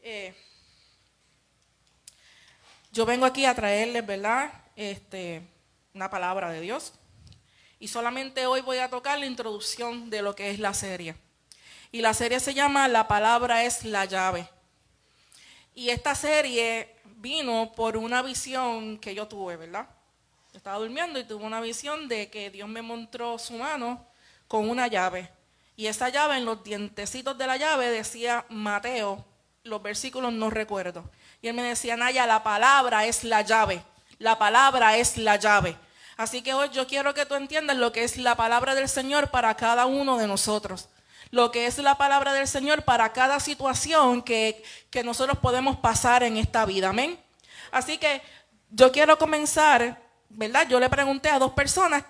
Eh, yo vengo aquí a traerles, ¿verdad? Una palabra de Dios. Y solamente hoy voy a tocar la introducción de lo que es la serie. Y la serie se llama La palabra es la llave. Y esta serie vino por una visión que yo tuve, ¿verdad? Yo estaba durmiendo y tuve una visión de que Dios me mostró su mano con una llave. Y esa llave, en los dientecitos de la llave, decía Mateo. Los versículos no recuerdo. Y él me decía, Naya, la palabra es la llave. La palabra es la llave. Así que hoy yo quiero que tú entiendas lo que es la palabra del Señor para cada uno de nosotros. Lo que es la palabra del Señor para cada situación que nosotros podemos pasar en esta vida. Amén. Así que yo quiero comenzar, ¿verdad? Yo le pregunté a dos personas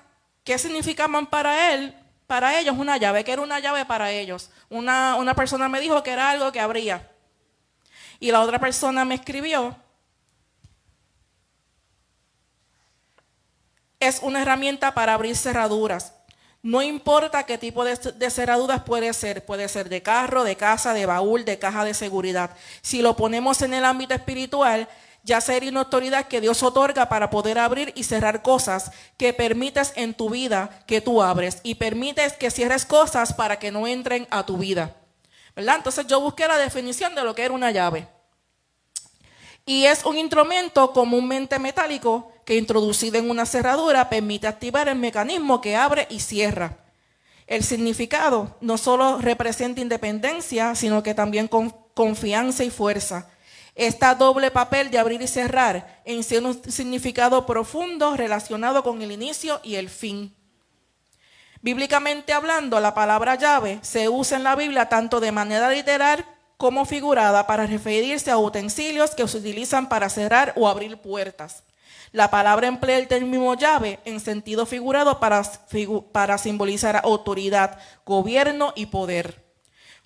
qué significaban para ellos una llave, que era una llave para ellos. Una persona me dijo que era algo que abría. Y la otra persona me escribió, es una herramienta para abrir cerraduras. No importa qué tipo de cerraduras puede ser de carro, de casa, de baúl, de caja de seguridad. Si lo ponemos en el ámbito espiritual, ya sería una autoridad que Dios otorga para poder abrir y cerrar cosas que permites en tu vida que tú abres y permites que cierres cosas para que no entren a tu vida, ¿verdad? Entonces yo busqué la definición de lo que era una llave. Y es un instrumento comúnmente metálico que introducido en una cerradura permite activar el mecanismo que abre y cierra. El significado no solo representa independencia, sino que también confianza y fuerza. Este doble papel de abrir y cerrar en sí un significado profundo relacionado con el inicio y el fin. Bíblicamente hablando, la palabra llave se usa en la Biblia tanto de manera literal como figurada para referirse a utensilios que se utilizan para cerrar o abrir puertas. La palabra emplea el término llave en sentido figurado para simbolizar autoridad, gobierno y poder.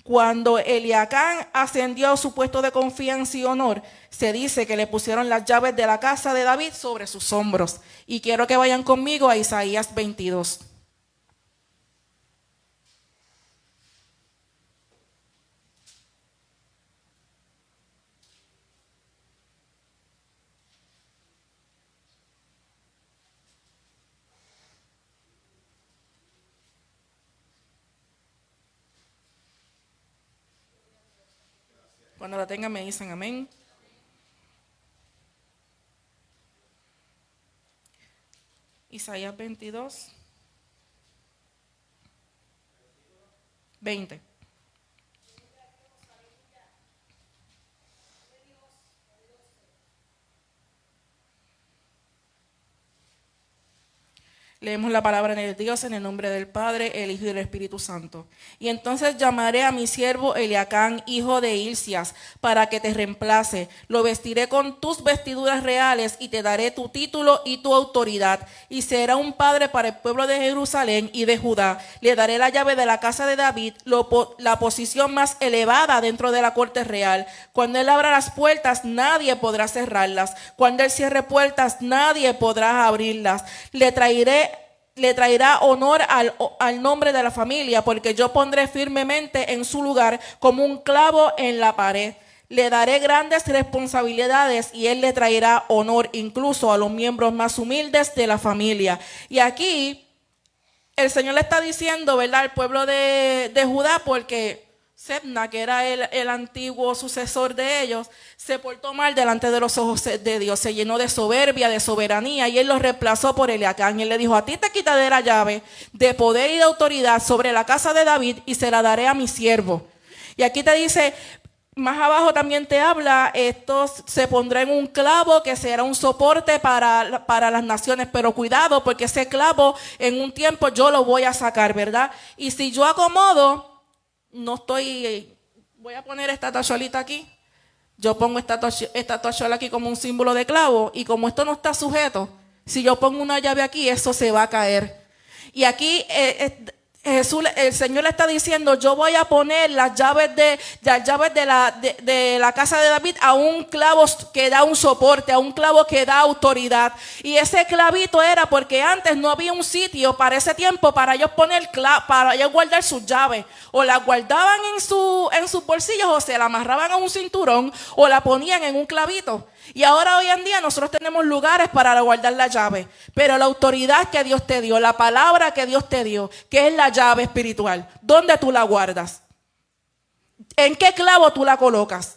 Cuando Eliacán ascendió a su puesto de confianza y honor, se dice que le pusieron las llaves de la casa de David sobre sus hombros. Y quiero que vayan conmigo a Isaías 22. Cuando la tengan me dicen amén. Isaías 22, 20. Leemos la palabra de Dios en el nombre del Padre, el Hijo y el Espíritu Santo. Y entonces llamaré a mi siervo Eliacán, hijo de Hilcias, para que te reemplace. Lo vestiré con tus vestiduras reales y te daré tu título y tu autoridad. Y será un padre para el pueblo de Jerusalén y de Judá. Le daré la llave de la casa de David, la posición más elevada dentro de la corte real. Cuando él abra las puertas, nadie podrá cerrarlas. Cuando él cierre puertas, nadie podrá abrirlas. Le traerá honor al nombre de la familia, porque yo pondré firmemente en su lugar como un clavo en la pared. Le daré grandes responsabilidades y él le traerá honor incluso a los miembros más humildes de la familia. Y aquí el Señor le está diciendo, ¿verdad?, al pueblo de Judá, porque Sebna, que era el antiguo sucesor de ellos, se portó mal delante de los ojos de Dios, se llenó de soberbia, de soberanía, y él los reemplazó por Eliacán. Y él le dijo, a ti te quitaré la llave de poder y de autoridad sobre la casa de David y se la daré a mi siervo. Y aquí te dice, más abajo también te habla, esto se pondrá en un clavo que será un soporte para las naciones, pero cuidado porque ese clavo en un tiempo yo lo voy a sacar, ¿verdad? Y si yo acomodo, voy a poner esta tachuelita aquí, yo pongo esta tachuela aquí como un símbolo de clavo, y como esto no está sujeto, si yo pongo una llave aquí, eso se va a caer. Y aquí Jesús, el Señor le está diciendo: yo voy a poner las llaves de la casa de David a un clavo que da un soporte, a un clavo que da autoridad. Y ese clavito era porque antes no había un sitio para ese tiempo para ellos para ellos guardar sus llaves. O las guardaban en sus bolsillos, o se la amarraban a un cinturón, o la ponían en un clavito. Y ahora hoy en día nosotros tenemos lugares para guardar la llave. Pero la autoridad que Dios te dio, la palabra que Dios te dio, que es la llave espiritual, ¿dónde tú la guardas? ¿En qué clavo tú la colocas?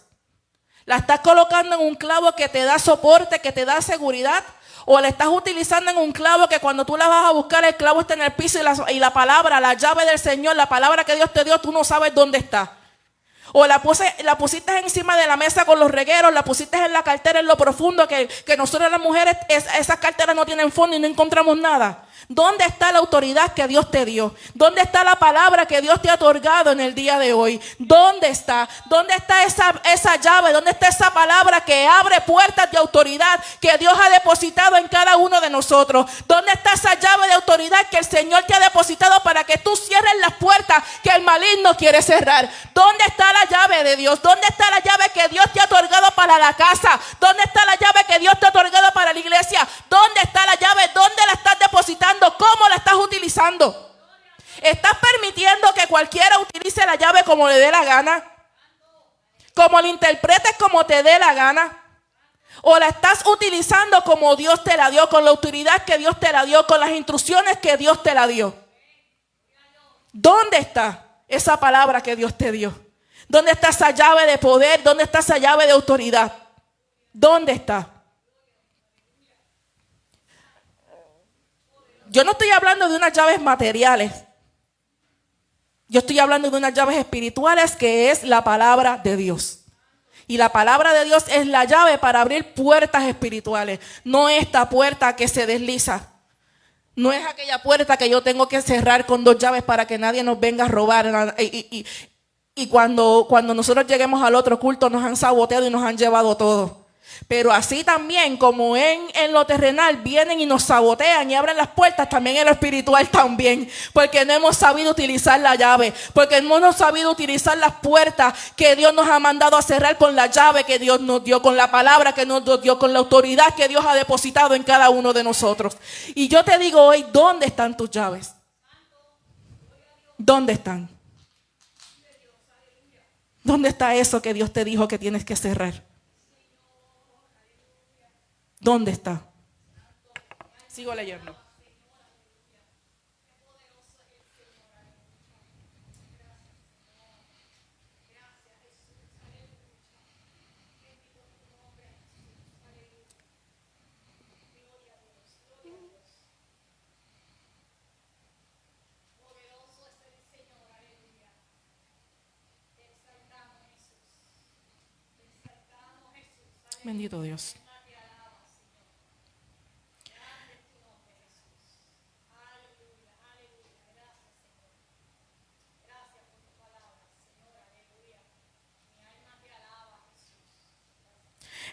¿La estás colocando en un clavo que te da soporte, que te da seguridad? ¿O la estás utilizando en un clavo que cuando tú la vas a buscar, el clavo está en el piso y la palabra, la llave del Señor, la palabra que Dios te dio, tú no sabes dónde está? O la pusiste encima de la mesa con los regueros, la pusiste en la cartera en lo profundo, que nosotros las mujeres, esas carteras no tienen fondo y no encontramos nada. ¿Dónde está la autoridad que Dios te dio? ¿Dónde está la palabra que Dios te ha otorgado en el día de hoy? ¿Dónde está? ¿Dónde está esa llave? ¿Dónde está esa palabra que abre puertas de autoridad que Dios ha depositado en cada uno de nosotros? ¿Dónde está esa llave de autoridad que el Señor te ha depositado para que tú cierres las puertas que el maligno quiere cerrar? ¿Dónde está la llave de Dios? ¿Dónde está la llave que Dios te ha otorgado para la casa? ¿Dónde está la llave que Dios te ha otorgado para la iglesia? ¿Dónde está la llave? ¿Dónde la estás depositando? ¿Cómo la estás utilizando? ¿Estás permitiendo que cualquiera utilice la llave como le dé la gana? ¿Como la interpretes como te dé la gana? ¿O la estás utilizando como Dios te la dio, con la autoridad que Dios te la dio, con las instrucciones que Dios te la dio? ¿Dónde está esa palabra que Dios te dio? ¿Dónde está esa llave de poder? ¿Dónde está esa llave de autoridad? ¿Dónde está? Yo no estoy hablando de unas llaves materiales. Yo estoy hablando de unas llaves espirituales, que es la palabra de Dios. Y la palabra de Dios es la llave para abrir puertas espirituales. No esta puerta que se desliza. No es aquella puerta que yo tengo que cerrar con 2 llaves para que nadie nos venga a robar. Y cuando nosotros lleguemos al otro culto nos han saboteado y nos han llevado todo. Pero así también como en lo terrenal vienen y nos sabotean y abren las puertas, también en lo espiritual también. Porque no hemos sabido utilizar la llave. Porque no hemos sabido utilizar las puertas que Dios nos ha mandado a cerrar con la llave que Dios nos dio, con la palabra que nos dio, con la autoridad que Dios ha depositado en cada uno de nosotros. Y yo te digo hoy, ¿dónde están tus llaves? ¿Dónde están? ¿Dónde está eso que Dios te dijo que tienes que cerrar? ¿Dónde está? Sigo leyendo. Bendito Dios.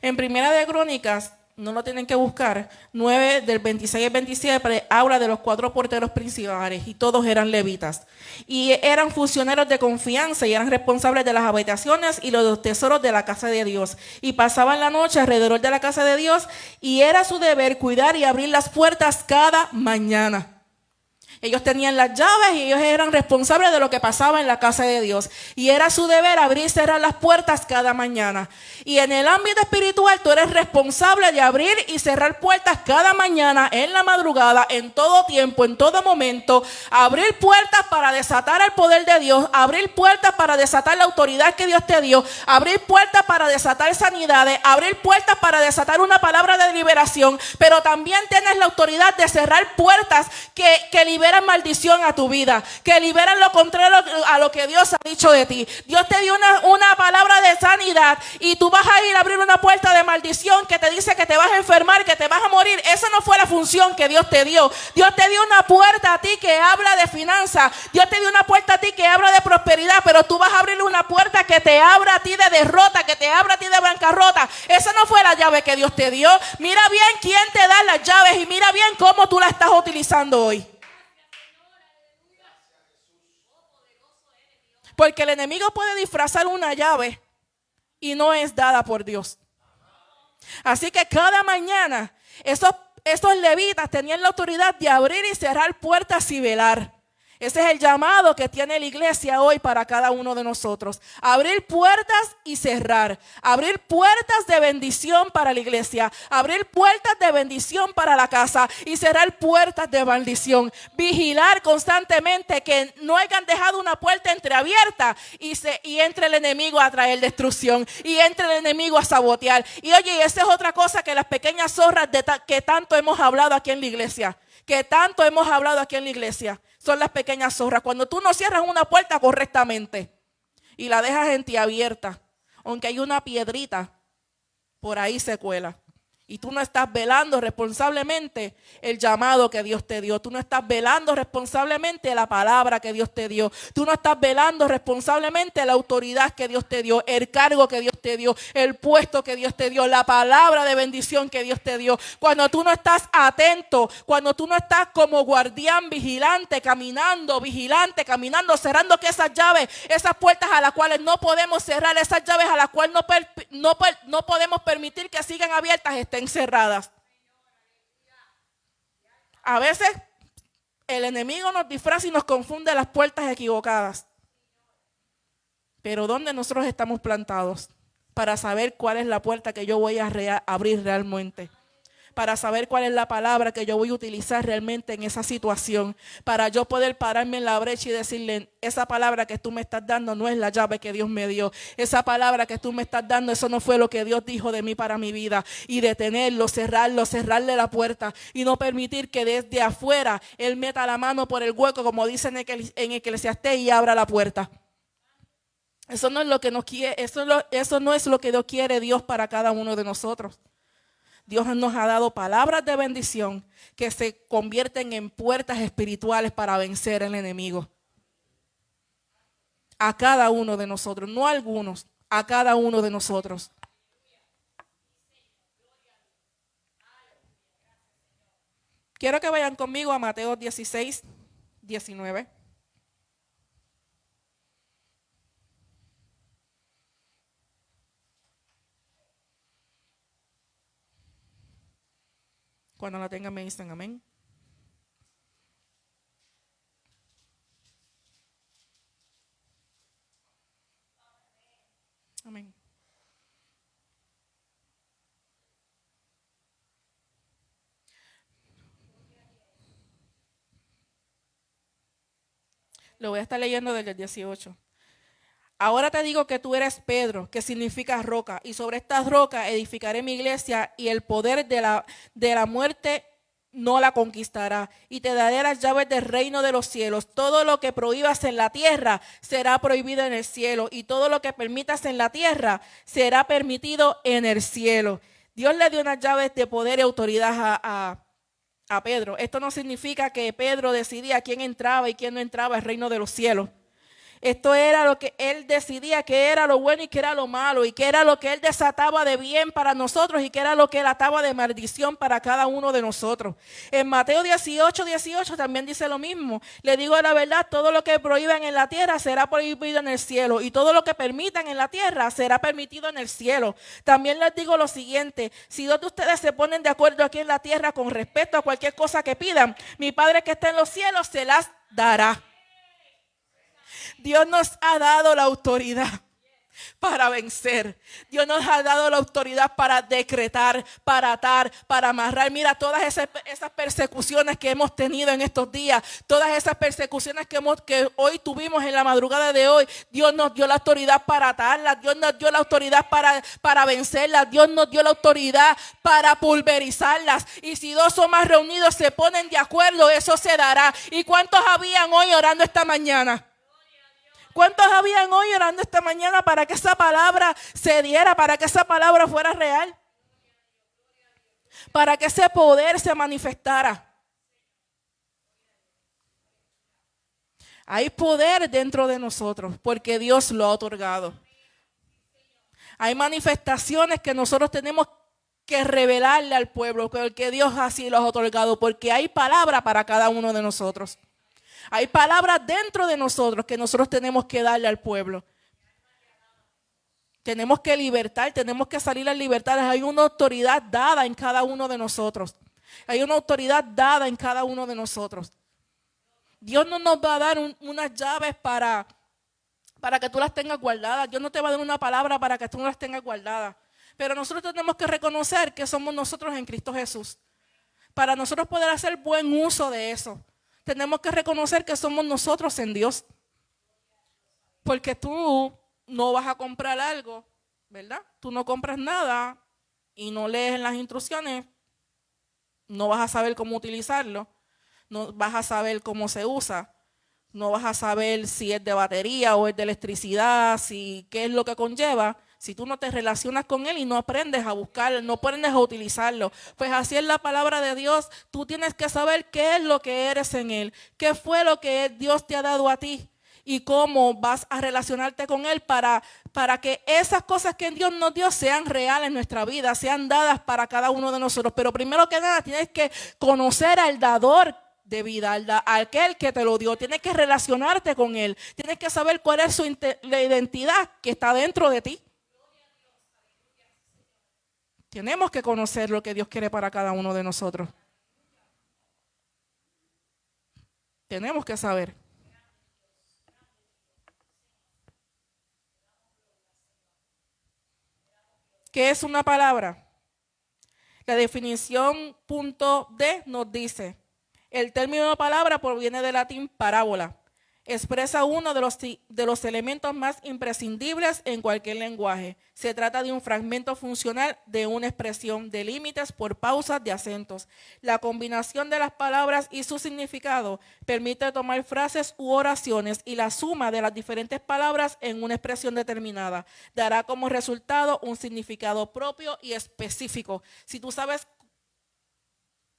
En Primera de Crónicas, no lo tienen que buscar, 9 del 26 al 27, habla de los 4 porteros principales y todos eran levitas. Y eran funcionarios de confianza y eran responsables de las habitaciones y los tesoros de la casa de Dios. Y pasaban la noche alrededor de la casa de Dios y era su deber cuidar y abrir las puertas cada mañana. Ellos tenían las llaves y ellos eran responsables de lo que pasaba en la casa de Dios. Y era su deber abrir y cerrar las puertas cada mañana. Y en el ámbito espiritual tú eres responsable de abrir y cerrar puertas cada mañana, en la madrugada, en todo tiempo, en todo momento. Abrir puertas para desatar el poder de Dios. Abrir puertas para desatar la autoridad que Dios te dio. Abrir puertas para desatar sanidades. Abrir puertas para desatar una palabra de liberación. Pero también tienes la autoridad de cerrar puertas que liberan maldición a tu vida, que liberan lo contrario a lo que Dios ha dicho de ti. Dios te dio una palabra de sanidad y tú vas a ir a abrir una puerta de maldición que te dice que te vas a enfermar, que te vas a morir. Esa no fue la función que Dios te dio. Dios te dio una puerta a ti que habla de finanzas. Dios te dio una puerta a ti que habla de prosperidad, pero tú vas a abrir una puerta que te abra a ti de derrota, que te abra a ti de bancarrota. Esa no fue la llave que Dios te dio. Mira bien quién te da las llaves y mira bien cómo tú la estás utilizando hoy. Porque el enemigo puede disfrazar una llave y no es dada por Dios. Así que cada mañana estos levitas tenían la autoridad de abrir y cerrar puertas y velar. Ese es el llamado que tiene la iglesia hoy para cada uno de nosotros. Abrir puertas y cerrar. Abrir puertas de bendición para la iglesia. Abrir puertas de bendición para la casa. Y cerrar puertas de maldición. Vigilar constantemente que no hayan dejado una puerta entreabierta y entre el enemigo a traer destrucción. Y entre el enemigo a sabotear. Y oye, esa es otra cosa que las pequeñas zorras que tanto hemos hablado aquí en la iglesia. Son las pequeñas zorras. Cuando tú no cierras una puerta correctamente y la dejas entreabierta, aunque hay una piedrita, por ahí se cuela. Y tú no estás velando responsablemente el llamado que Dios te dio. Tú no estás velando responsablemente la palabra que Dios te dio. Tú no estás velando responsablemente la autoridad que Dios te dio, el cargo que Dios te dio, el puesto que Dios te dio, la palabra de bendición que Dios te dio. Cuando tú no estás atento, cuando tú no estás como guardián vigilante, caminando, cerrando que esas llaves, esas puertas a las cuales no podemos cerrar, esas llaves a las cuales no podemos permitir que sigan abiertas, estén cerradas. A veces el enemigo nos disfraza y nos confunde las puertas equivocadas. Pero ¿dónde nosotros estamos plantados? Para saber cuál es la puerta que yo voy a abrir realmente. Para saber cuál es la palabra que yo voy a utilizar realmente en esa situación. Para yo poder pararme en la brecha y decirle, esa palabra que tú me estás dando no es la llave que Dios me dio. Esa palabra que tú me estás dando, eso no fue lo que Dios dijo de mí para mi vida. Y detenerlo, cerrarle la puerta. Y no permitir que desde afuera Él meta la mano por el hueco, como dice en Eclesiastés, y abra la puerta. Eso no es lo que nos quiere, eso no es lo que Dios quiere para cada uno de nosotros. Dios nos ha dado palabras de bendición que se convierten en puertas espirituales para vencer al enemigo. A cada uno de nosotros, no a algunos, a cada uno de nosotros. Quiero que vayan conmigo a Mateo 16, 19. Cuando la tengan me dicen amén. Amén. Lo voy a estar leyendo desde el 18. Ahora te digo que tú eres Pedro, que significa roca, y sobre esta roca edificaré mi iglesia, y el poder de la muerte no la conquistará. Y te daré las llaves del reino de los cielos. Todo lo que prohíbas en la tierra será prohibido en el cielo, y todo lo que permitas en la tierra será permitido en el cielo. Dios le dio unas llaves de poder y autoridad a Pedro. Esto no significa que Pedro decidía quién entraba y quién no entraba al reino de los cielos. Esto era lo que él decidía, que era lo bueno y que era lo malo, y que era lo que él desataba de bien para nosotros y que era lo que él ataba de maldición para cada uno de nosotros. En Mateo 18 también dice lo mismo. Le digo la verdad, todo lo que prohíban en la tierra será prohibido en el cielo, y todo lo que permitan en la tierra será permitido en el cielo. También les digo lo siguiente: si dos de ustedes se ponen de acuerdo aquí en la tierra con respecto a cualquier cosa que pidan, mi Padre que está en los cielos se las dará. Dios nos ha dado la autoridad para vencer. Dios nos ha dado la autoridad para decretar, para atar, para amarrar. Mira, todas esas persecuciones que hemos tenido en estos días, todas esas persecuciones que hoy tuvimos en la madrugada de hoy, Dios nos dio la autoridad para atarlas. Dios nos dio la autoridad para vencerlas. Dios nos dio la autoridad para pulverizarlas. Y si dos o más reunidos se ponen de acuerdo, eso se dará. ¿Y cuántos habían hoy orando esta mañana? ¿Cuántos habían hoy orando esta mañana para que esa palabra se diera, para que esa palabra fuera real? Para que ese poder se manifestara. Hay poder dentro de nosotros porque Dios lo ha otorgado. Hay manifestaciones que nosotros tenemos que revelarle al pueblo porque Dios así lo ha otorgado, porque hay palabra para cada uno de nosotros. Hay palabras dentro de nosotros que nosotros tenemos que darle al pueblo. Tenemos que libertar, tenemos que salir a libertad. Hay una autoridad dada en cada uno de nosotros. Hay una autoridad dada en cada uno de nosotros. Dios no nos va a dar unas llaves para que tú las tengas guardadas. Dios no te va a dar una palabra para que tú no las tengas guardadas. Pero nosotros tenemos que reconocer que somos nosotros en Cristo Jesús. Para nosotros poder hacer buen uso de eso, tenemos que reconocer que somos nosotros en Dios. Porque tú no vas a comprar algo, ¿verdad? Tú no compras nada y no lees en las instrucciones, no vas a saber cómo utilizarlo, no vas a saber cómo se usa, no vas a saber si es de batería o es de electricidad, si qué es lo que conlleva. Si tú no te relacionas con Él y no aprendes a buscarlo, no aprendes a utilizarlo, pues así es la palabra de Dios. Tú tienes que saber qué es lo que eres en Él, qué fue lo que Dios te ha dado a ti. Y cómo vas a relacionarte con Él para que esas cosas que Dios nos dio sean reales en nuestra vida, sean dadas para cada uno de nosotros. Pero primero que nada tienes que conocer al dador de vida, aquel que te lo dio. Tienes que relacionarte con Él. Tienes que saber cuál es la identidad que está dentro de ti. Tenemos que conocer lo que Dios quiere para cada uno de nosotros. Tenemos que saber. ¿Qué es una palabra? La definición punto D nos dice, el término palabra proviene del latín parábola. Expresa uno de los elementos más imprescindibles en cualquier lenguaje. Se trata de un fragmento funcional de una expresión de límites por pausas de acentos. La combinación de las palabras y su significado permite tomar frases u oraciones y la suma de las diferentes palabras en una expresión determinada. Dará como resultado un significado propio y específico. Si tú sabes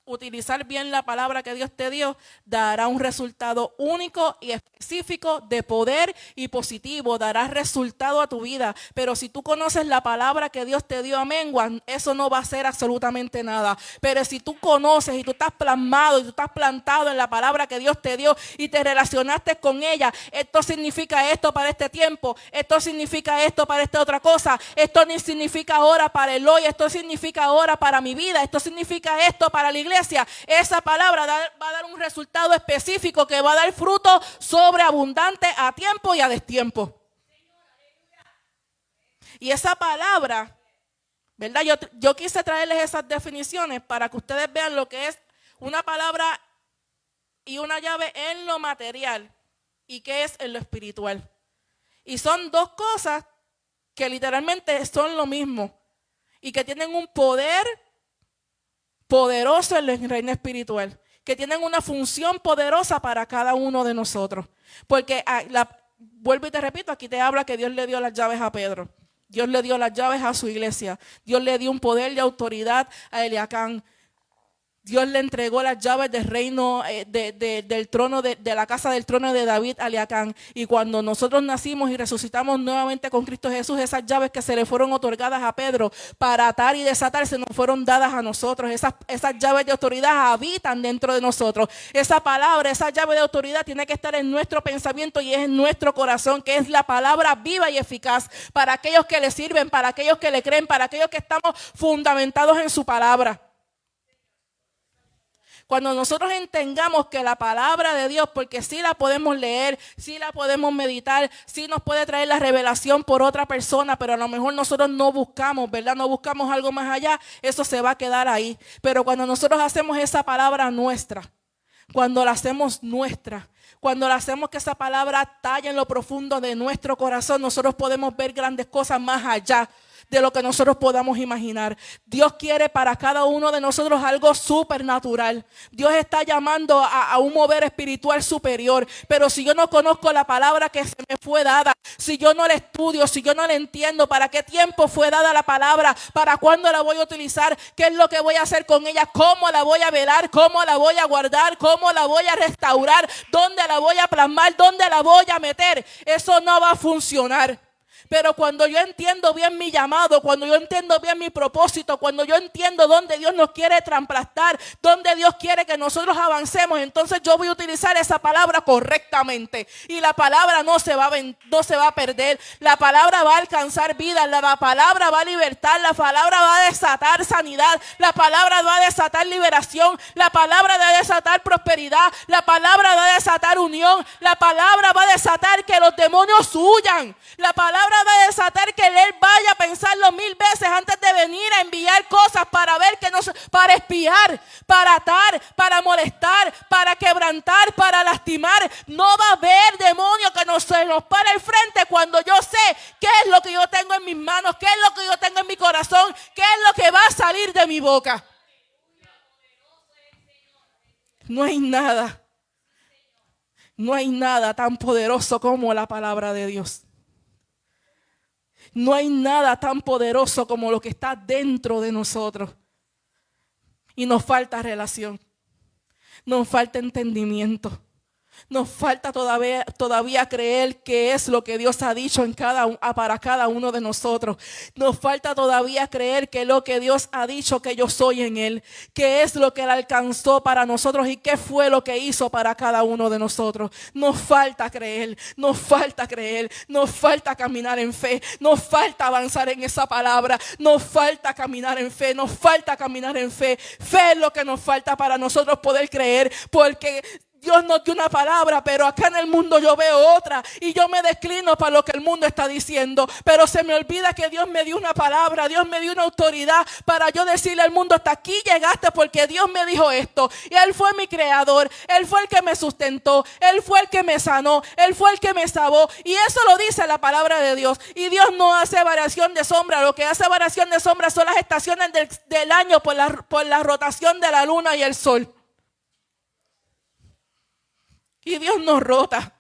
utilizar bien la palabra que Dios te dio, dará un resultado único y específico de poder y positivo, dará resultado a tu vida. Pero si tú conoces la palabra que Dios te dio a mengua, eso no va a hacer absolutamente nada. Pero si tú conoces y tú estás plasmado y tú estás plantado en la palabra que Dios te dio y te relacionaste con ella, esto significa esto para este tiempo, esto significa esto para esta otra cosa, esto ni significa ahora para el hoy, esto significa ahora para mi vida, esto significa esto para la iglesia. Esa palabra va a dar un resultado específico que va a dar fruto sobreabundante a tiempo y a destiempo. Y esa palabra, ¿verdad? Yo quise traerles esas definiciones para que ustedes vean lo que es una palabra y una llave en lo material y qué es en lo espiritual. Y son dos cosas que literalmente son lo mismo y que tienen un poder poderoso en el reino espiritual, que tienen una función poderosa para cada uno de nosotros. Porque, vuelvo y te repito, aquí te habla que Dios le dio las llaves a Pedro. Dios le dio las llaves a su iglesia. Dios le dio un poder de autoridad a Eliacán. Dios le entregó las llaves del reino, del trono, de la casa del trono de David a Eliacán. Y cuando nosotros nacimos y resucitamos nuevamente con Cristo Jesús, esas llaves que se le fueron otorgadas a Pedro para atar y desatar se nos fueron dadas a nosotros. Esas llaves de autoridad habitan dentro de nosotros. Esa palabra, esa llave de autoridad tiene que estar en nuestro pensamiento y es en nuestro corazón, que es la palabra viva y eficaz para aquellos que le sirven, para aquellos que le creen, para aquellos que estamos fundamentados en su palabra. Cuando nosotros entendamos que la palabra de Dios, porque sí la podemos leer, sí la podemos meditar, sí nos puede traer la revelación por otra persona, pero a lo mejor nosotros no buscamos, ¿verdad? No buscamos algo más allá, eso se va a quedar ahí. Pero cuando nosotros hacemos esa palabra nuestra, cuando la hacemos nuestra, cuando la hacemos que esa palabra talle en lo profundo de nuestro corazón, nosotros podemos ver grandes cosas más allá de lo que nosotros podamos imaginar. Dios quiere para cada uno de nosotros algo supernatural. Dios está llamando a un mover espiritual superior. Pero si yo no conozco la palabra que se me fue dada, si yo no la estudio, si yo no la entiendo, ¿para qué tiempo fue dada la palabra? ¿Para cuándo la voy a utilizar? ¿Qué es lo que voy a hacer con ella? ¿Cómo la voy a velar? ¿Cómo la voy a guardar? ¿Cómo la voy a restaurar? ¿Dónde la voy a plasmar? ¿Dónde la voy a meter? Eso no va a funcionar. Pero cuando yo entiendo bien mi llamado, cuando yo entiendo bien mi propósito, cuando yo entiendo dónde Dios nos quiere trasplantar, dónde Dios quiere que nosotros avancemos, entonces yo voy a utilizar esa palabra correctamente. Y la palabra no se va a perder. La palabra va a alcanzar vida. La palabra va a libertar. La palabra va a desatar sanidad. La palabra va a desatar liberación. La palabra va a desatar prosperidad. La palabra va a desatar unión. La palabra va a desatar que los demonios huyan. La palabra va a desatar que él vaya a pensarlo 1000 veces antes de venir a enviar cosas para ver que no, para espiar, para atar, para molestar, para quebrantar, para lastimar. No va a haber demonio que nos pare al frente cuando yo sé qué es lo que yo tengo en mis manos, qué es lo que yo tengo en mi corazón, qué es lo que va a salir de mi boca. No hay nada tan poderoso como la palabra de Dios. No hay nada tan poderoso como lo que está dentro de nosotros. Y nos falta relación. Nos falta entendimiento. Nos falta todavía creer que es lo que Dios ha dicho para cada uno de nosotros. Nos falta todavía creer que lo que Dios ha dicho que yo soy en Él, que es lo que Él alcanzó para nosotros y qué fue lo que hizo para cada uno de nosotros. Nos falta creer, nos falta caminar en fe, nos falta avanzar en esa palabra, nos falta caminar en fe, nos falta caminar en fe. Fe es lo que nos falta para nosotros poder creer, porque Dios nos dio una palabra, pero acá en el mundo yo veo otra y yo me declino para lo que el mundo está diciendo. Pero se me olvida que Dios me dio una palabra, Dios me dio una autoridad para yo decirle al mundo: hasta aquí llegaste porque Dios me dijo esto. Y Él fue mi creador, Él fue el que me sustentó, Él fue el que me sanó, Él fue el que me salvó. Y eso lo dice la palabra de Dios. Y Dios no hace variación de sombra. Lo que hace variación de sombra son las estaciones del año por la rotación de la luna y el sol. Y Dios no rota.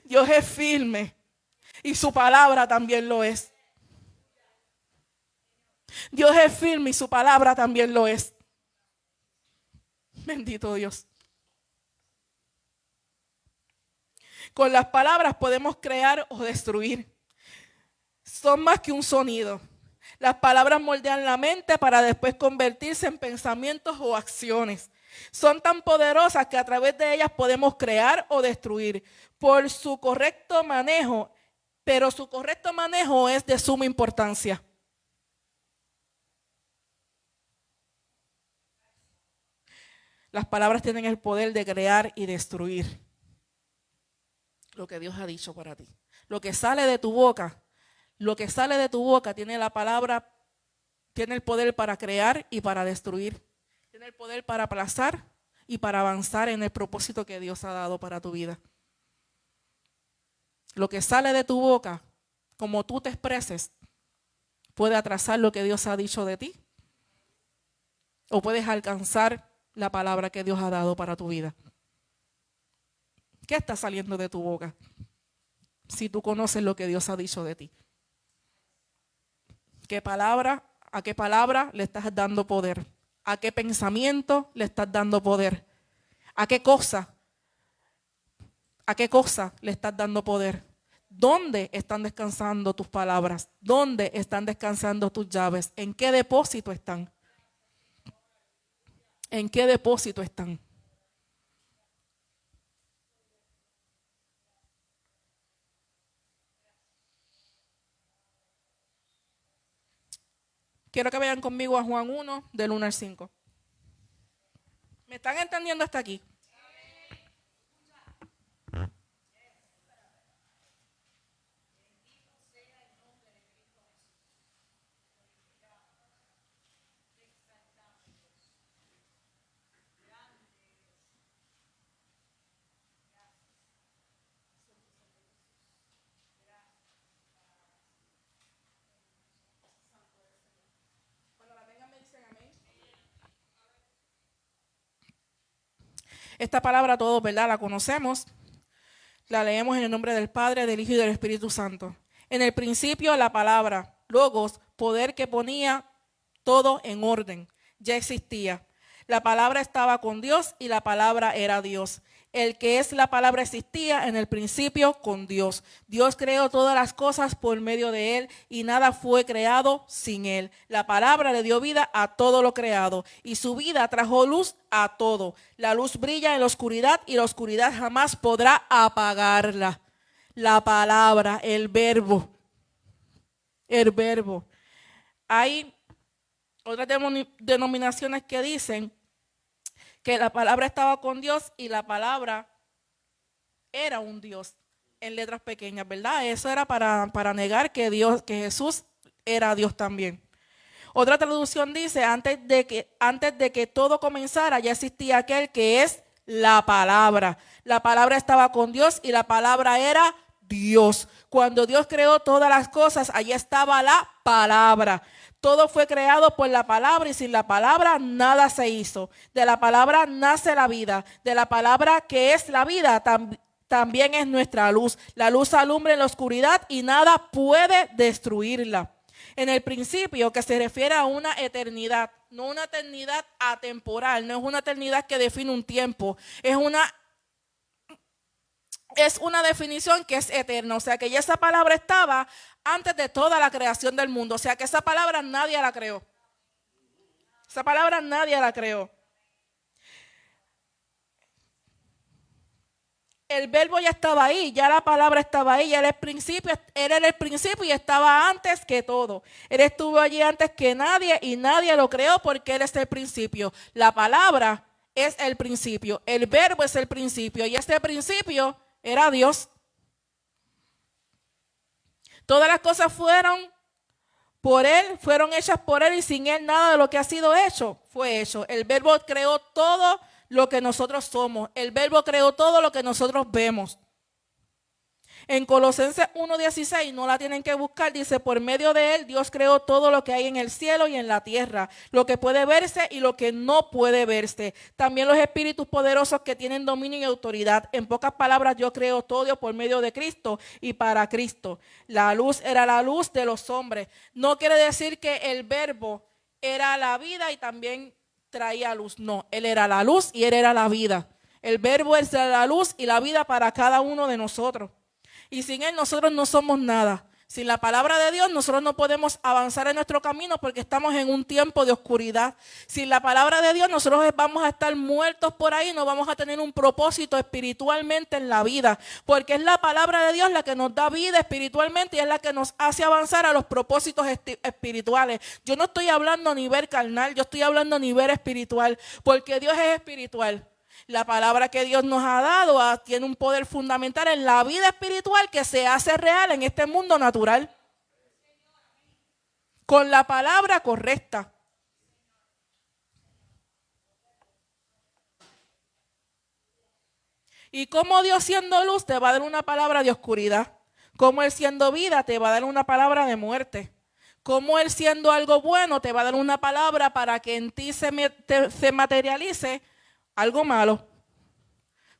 Dios es firme. Y su palabra también lo es. Dios es firme y su palabra también lo es. Bendito Dios. Con las palabras podemos crear o destruir. Son más que un sonido. Las palabras moldean la mente para después convertirse en pensamientos o acciones. Son tan poderosas que a través de ellas podemos crear o destruir por su correcto manejo, pero su correcto manejo es de suma importancia. Las palabras tienen el poder de crear y destruir lo que Dios ha dicho para ti. Lo que sale de tu boca tiene la palabra, tiene el poder para crear y para destruir. Tiene el poder para aplazar y para avanzar en el propósito que Dios ha dado para tu vida. Lo que sale de tu boca, como tú te expreses, puede atrasar lo que Dios ha dicho de ti, o puedes alcanzar la palabra que Dios ha dado para tu vida. ¿Qué está saliendo de tu boca? Si tú conoces lo que Dios ha dicho de ti. ¿A qué palabra le estás dando poder? ¿A qué pensamiento le estás dando poder? ¿A qué cosa le estás dando poder? ¿Dónde están descansando tus palabras? ¿Dónde están descansando tus llaves? ¿En qué depósito están? ¿En qué depósito están? Quiero que vayan conmigo a Juan 1, del 1 al 5. ¿Me están entendiendo hasta aquí? Esta palabra todos, ¿verdad? La conocemos. La leemos en el nombre del Padre, del Hijo y del Espíritu Santo. En el principio la palabra, logos, poder que ponía todo en orden, ya existía. La palabra estaba con Dios y la palabra era Dios. El que es la palabra existía en el principio con Dios. Dios creó todas las cosas por medio de él y nada fue creado sin él. La palabra le dio vida a todo lo creado y su vida trajo luz a todo. La luz brilla en la oscuridad y la oscuridad jamás podrá apagarla. La palabra, el verbo. El verbo. Hay otras denominaciones que dicen que la palabra estaba con Dios y la palabra era un Dios en letras pequeñas, ¿verdad? Eso era para negar que que Jesús era Dios también. Otra traducción dice, antes de que todo comenzara, ya existía aquel que es la palabra. La palabra estaba con Dios y la palabra era Dios. Cuando Dios creó todas las cosas, allí estaba la palabra. Todo fue creado por la palabra y sin la palabra nada se hizo. De la palabra nace la vida. De la palabra que es la vida también es nuestra luz. La luz alumbra en la oscuridad y nada puede destruirla. En el principio, que se refiere a una eternidad, no una eternidad atemporal, no es una eternidad que define un tiempo, es una definición que es eterna, o sea que ya esa palabra estaba antes de toda la creación del mundo, o sea que esa palabra nadie la creó. Esa palabra nadie la creó. El verbo ya estaba ahí, ya la palabra estaba ahí, ya era el principio y estaba antes que todo. Él estuvo allí antes que nadie y nadie lo creó porque Él es el principio. La palabra es el principio, el verbo es el principio y este principio era Dios. Todas las cosas fueron por Él, fueron hechas por Él y sin Él nada de lo que ha sido hecho fue hecho. El verbo creó todo lo que nosotros somos. El verbo creó todo lo que nosotros vemos. En Colosenses 1:16, no la tienen que buscar, dice, por medio de él Dios creó todo lo que hay en el cielo y en la tierra, lo que puede verse y lo que no puede verse. También los espíritus poderosos que tienen dominio y autoridad. En pocas palabras, Dios creó todo por medio de Cristo y para Cristo. La luz era la luz de los hombres. No quiere decir que el verbo era la vida y también traía luz. No, Él era la luz y Él era la vida. El verbo es la luz y la vida para cada uno de nosotros. Y sin Él nosotros no somos nada. Sin la palabra de Dios nosotros no podemos avanzar en nuestro camino porque estamos en un tiempo de oscuridad. Sin la palabra de Dios nosotros vamos a estar muertos por ahí, no vamos a tener un propósito espiritualmente en la vida. Porque es la palabra de Dios la que nos da vida espiritualmente y es la que nos hace avanzar a los propósitos espirituales. Yo no estoy hablando a nivel carnal, yo estoy hablando a nivel espiritual. Porque Dios es espiritual. La palabra que Dios nos ha dado tiene un poder fundamental en la vida espiritual que se hace real en este mundo natural. Con la palabra correcta. Y como Dios siendo luz te va a dar una palabra de oscuridad. Como Él siendo vida te va a dar una palabra de muerte. Como Él siendo algo bueno te va a dar una palabra para que en ti se materialice algo malo.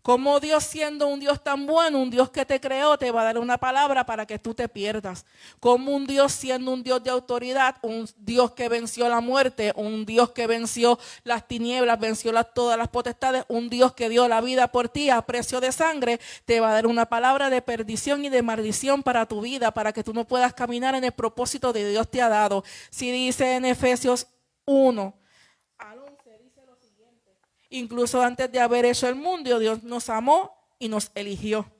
Como Dios siendo un Dios tan bueno, un Dios que te creó, te va a dar una palabra para que tú te pierdas. Como un Dios siendo un Dios de autoridad, un Dios que venció la muerte, un Dios que venció las tinieblas, venció todas las potestades, un Dios que dio la vida por ti a precio de sangre, te va a dar una palabra de perdición y de maldición para tu vida, para que tú no puedas caminar en el propósito que Dios te ha dado. Si dice en Efesios 1, incluso antes de haber hecho el mundo, Dios nos amó y nos eligió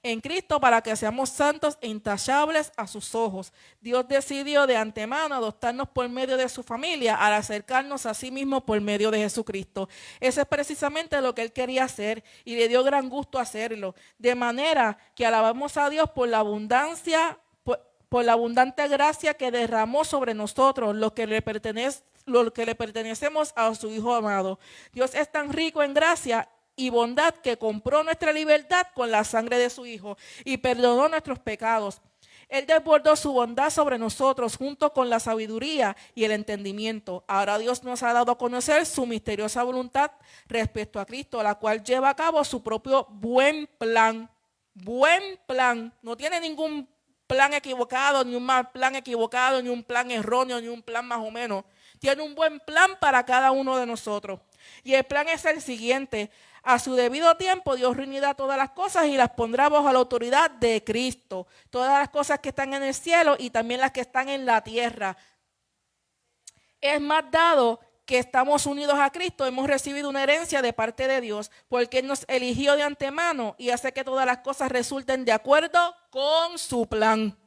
en Cristo para que seamos santos e intachables a sus ojos. Dios decidió de antemano adoptarnos por medio de su familia al acercarnos a sí mismo por medio de Jesucristo. Eso es precisamente lo que Él quería hacer y le dio gran gusto hacerlo. De manera que alabamos a Dios por la abundancia, por la abundante gracia que derramó sobre nosotros, lo que le pertenecemos a su Hijo amado. Dios es tan rico en gracia y bondad que compró nuestra libertad con la sangre de su Hijo y perdonó nuestros pecados. Él desbordó su bondad sobre nosotros junto con la sabiduría y el entendimiento. Ahora Dios nos ha dado a conocer su misteriosa voluntad respecto a Cristo, la cual lleva a cabo su propio buen plan. Buen plan. No tiene ningún plan equivocado, ni un mal plan equivocado, ni un plan erróneo, ni un plan más o menos. tiene un buen plan para cada uno de nosotros. Y el plan es el siguiente: a su debido tiempo Dios reunirá todas las cosas y las pondrá bajo la autoridad de Cristo. Todas las cosas que están en el cielo y también las que están en la tierra. Es más, dado que estamos unidos a Cristo, hemos recibido una herencia de parte de Dios, porque Él nos eligió de antemano y hace que todas las cosas resulten de acuerdo con su plan.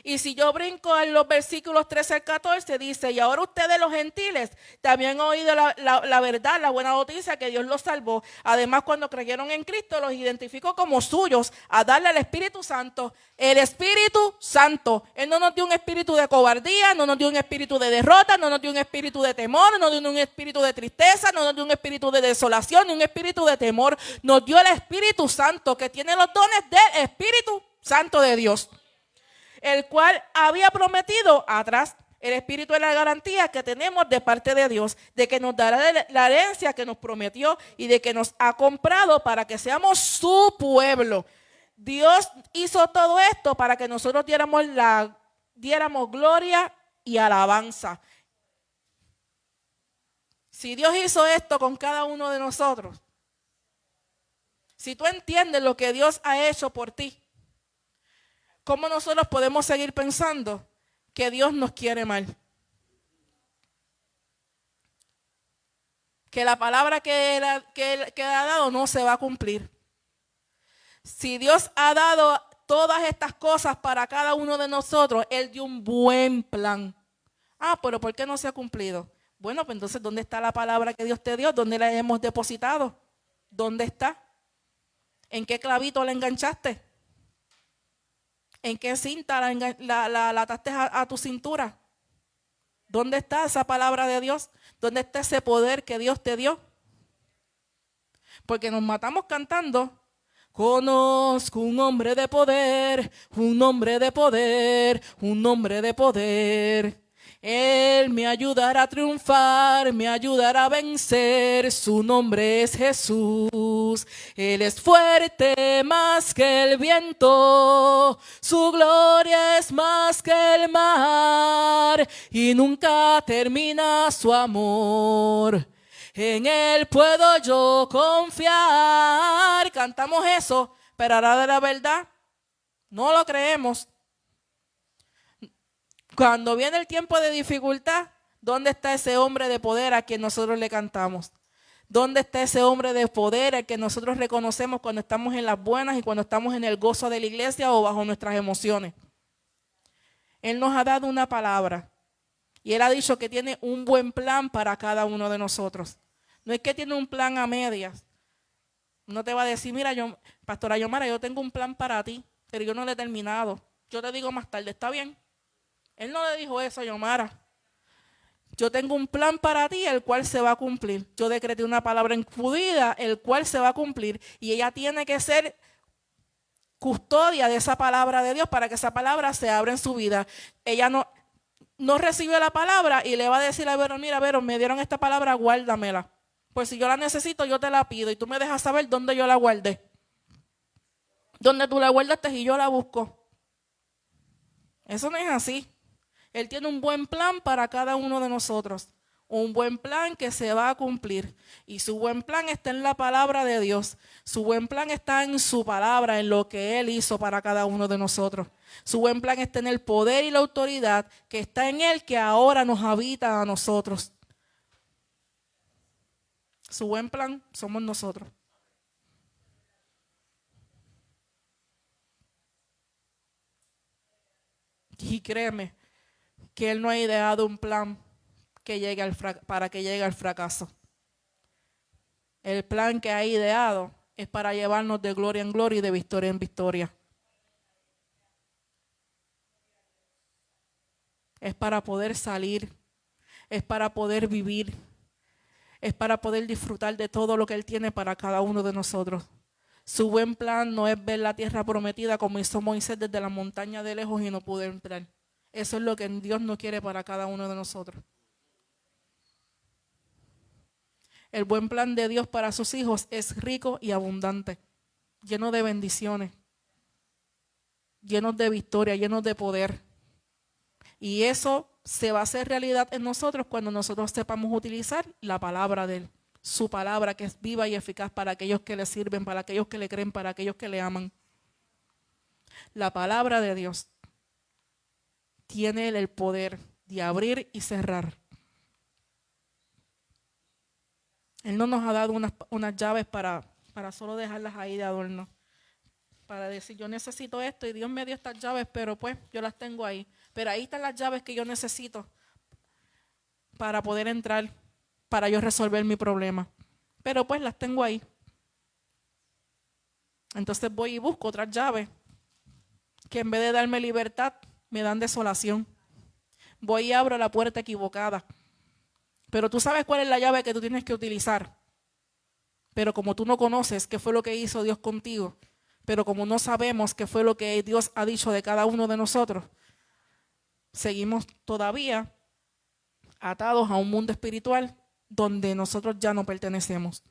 Y si yo brinco en los versículos 13 al 14, dice: y ahora ustedes los gentiles también han oído la verdad, la buena noticia que Dios los salvó. Además, cuando creyeron en Cristo, los identificó como suyos a darle al Espíritu Santo. El Espíritu Santo. Él no nos dio un espíritu de cobardía, no nos dio un espíritu de derrota, no nos dio un espíritu de temor, no nos dio un espíritu de tristeza, no nos dio un espíritu de desolación, ni un espíritu de temor. Nos dio el Espíritu Santo, que tiene los dones del Espíritu Santo de Dios, el cual había prometido atrás. El Espíritu es la garantía que tenemos de parte de Dios, de que nos dará la herencia que nos prometió y de que nos ha comprado para que seamos su pueblo. Dios hizo todo esto para que nosotros diéramos gloria y alabanza. Si Dios hizo esto con cada uno de nosotros, si tú entiendes lo que Dios ha hecho por ti, ¿cómo nosotros podemos seguir pensando que Dios nos quiere mal? Que la palabra que Él ha dado no se va a cumplir. Si Dios ha dado todas estas cosas para cada uno de nosotros, Él dio un buen plan. Pero ¿por qué no se ha cumplido? Bueno, pues entonces, ¿dónde está la palabra que Dios te dio? ¿Dónde la hemos depositado? ¿Dónde está? ¿En qué clavito la enganchaste? ¿En qué cinta la ataste a tu cintura? ¿Dónde está esa palabra de Dios? ¿Dónde está ese poder que Dios te dio? Porque nos matamos cantando: conozco un hombre de poder, un hombre de poder, un hombre de poder. Él me ayudará a triunfar, me ayudará a vencer. Su nombre es Jesús. Él es fuerte más que el viento. Su gloria es más que el mar. Y nunca termina su amor. En Él puedo yo confiar. Cantamos eso, pero ahora de la verdad no lo creemos. Cuando viene el tiempo de dificultad, ¿dónde está ese hombre de poder a quien nosotros le cantamos? ¿Dónde está ese hombre de poder al que nosotros reconocemos cuando estamos en las buenas y cuando estamos en el gozo de la iglesia o bajo nuestras emociones? Él nos ha dado una palabra y Él ha dicho que tiene un buen plan para cada uno de nosotros. No es que tiene un plan a medias. No te va a decir: mira, Pastora Yomara, yo tengo un plan para ti, pero yo no lo he terminado. Yo te digo más tarde, ¿está bien? Él no le dijo eso a Yomara. Yo tengo un plan para ti, el cual se va a cumplir. Yo decreté una palabra en tu vida, el cual se va a cumplir. Y ella tiene que ser custodia de esa palabra de Dios para que esa palabra se abra en su vida. Ella no recibió la palabra y le va a decir a Vero: mira, Vero, me dieron esta palabra, guárdamela. Pues si yo la necesito, yo te la pido y tú me dejas saber dónde yo la guardé. Dónde tú la guardaste y yo la busco. Eso no es así. Él tiene un buen plan para cada uno de nosotros. Un buen plan que se va a cumplir. Y su buen plan está en la palabra de Dios. Su buen plan está en su palabra, en lo que Él hizo para cada uno de nosotros. Su buen plan está en el poder y la autoridad que está en Él, que ahora nos habita a nosotros. Su buen plan somos nosotros. Y créeme que Él no ha ideado un plan para que llegue al fracaso. El plan que ha ideado es para llevarnos de gloria en gloria y de victoria en victoria. Es para poder salir, es para poder vivir, es para poder disfrutar de todo lo que Él tiene para cada uno de nosotros. Su buen plan no es ver la tierra prometida como hizo Moisés desde la montaña de lejos y no pudo entrar. Eso es lo que Dios no quiere para cada uno de nosotros. El buen plan de Dios para sus hijos es rico y abundante, lleno de bendiciones, lleno de victoria, lleno de poder. Y eso se va a hacer realidad en nosotros cuando nosotros sepamos utilizar la palabra de Él. Su palabra, que es viva y eficaz para aquellos que le sirven, para aquellos que le creen, para aquellos que le aman. La palabra de Dios tiene el poder de abrir y cerrar. Él no nos ha dado unas llaves para solo dejarlas ahí de adorno. Para decir, yo necesito esto y Dios me dio estas llaves, pero pues yo las tengo ahí. Pero ahí están las llaves que yo necesito para poder entrar, para yo resolver mi problema. Pero pues las tengo ahí. Entonces voy y busco otras llaves que en vez de darme libertad, me dan desolación. Voy y abro la puerta equivocada. Pero tú sabes cuál es la llave que tú tienes que utilizar. Pero como tú no conoces qué fue lo que hizo Dios contigo, pero como no sabemos qué fue lo que Dios ha dicho de cada uno de nosotros, seguimos todavía atados a un mundo espiritual donde nosotros ya no pertenecemos.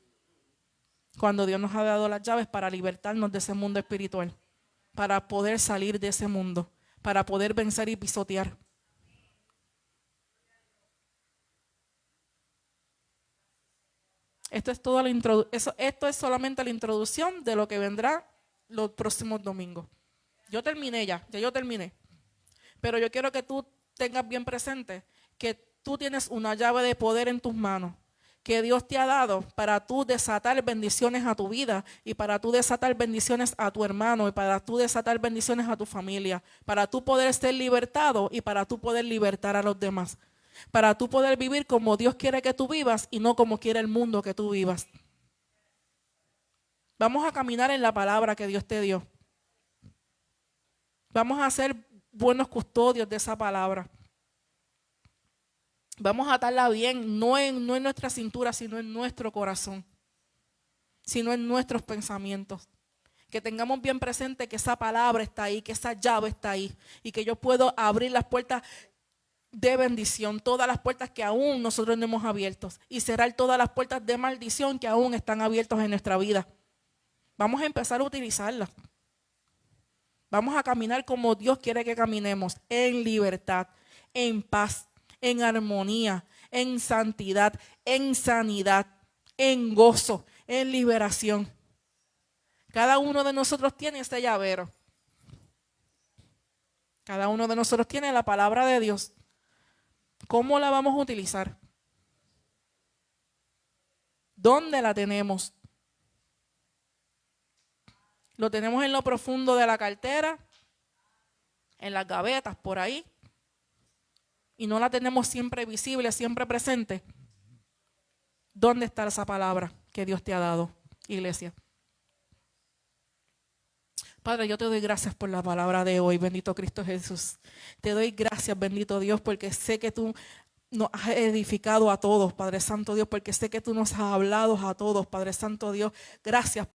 Cuando Dios nos ha dado las llaves para libertarnos de ese mundo espiritual, para poder salir de ese mundo, para poder vencer y pisotear. Esto es solamente la introducción de lo que vendrá los próximos domingos. Yo terminé ya yo terminé. Pero yo quiero que tú tengas bien presente que tú tienes una llave de poder en tus manos, que Dios te ha dado para tú desatar bendiciones a tu vida y para tú desatar bendiciones a tu hermano y para tú desatar bendiciones a tu familia, para tú poder ser libertado y para tú poder libertar a los demás, para tú poder vivir como Dios quiere que tú vivas y no como quiere el mundo que tú vivas. Vamos a caminar en la palabra que Dios te dio. Vamos a ser buenos custodios de esa palabra. Vamos a atarla bien, no en nuestra cintura, sino en nuestro corazón, sino en nuestros pensamientos. Que tengamos bien presente que esa palabra está ahí, que esa llave está ahí y que yo puedo abrir las puertas de bendición, todas las puertas que aún nosotros no hemos abierto y cerrar todas las puertas de maldición que aún están abiertas en nuestra vida. Vamos a empezar a utilizarlas. Vamos a caminar como Dios quiere que caminemos, en libertad, en paz, en armonía, en santidad, en sanidad, en gozo, en liberación. Cada uno de nosotros tiene este llavero. Cada uno de nosotros tiene la palabra de Dios. ¿Cómo la vamos a utilizar? ¿Dónde la tenemos? ¿Lo tenemos en lo profundo de la cartera? ¿En las gavetas, por ahí? ¿Y no la tenemos siempre visible, siempre presente? ¿Dónde está esa palabra que Dios te ha dado, iglesia? Padre, yo te doy gracias por la palabra de hoy, bendito Cristo Jesús. Te doy gracias, bendito Dios, porque sé que tú nos has edificado a todos, Padre Santo Dios, porque sé que tú nos has hablado a todos, Padre Santo Dios. Gracias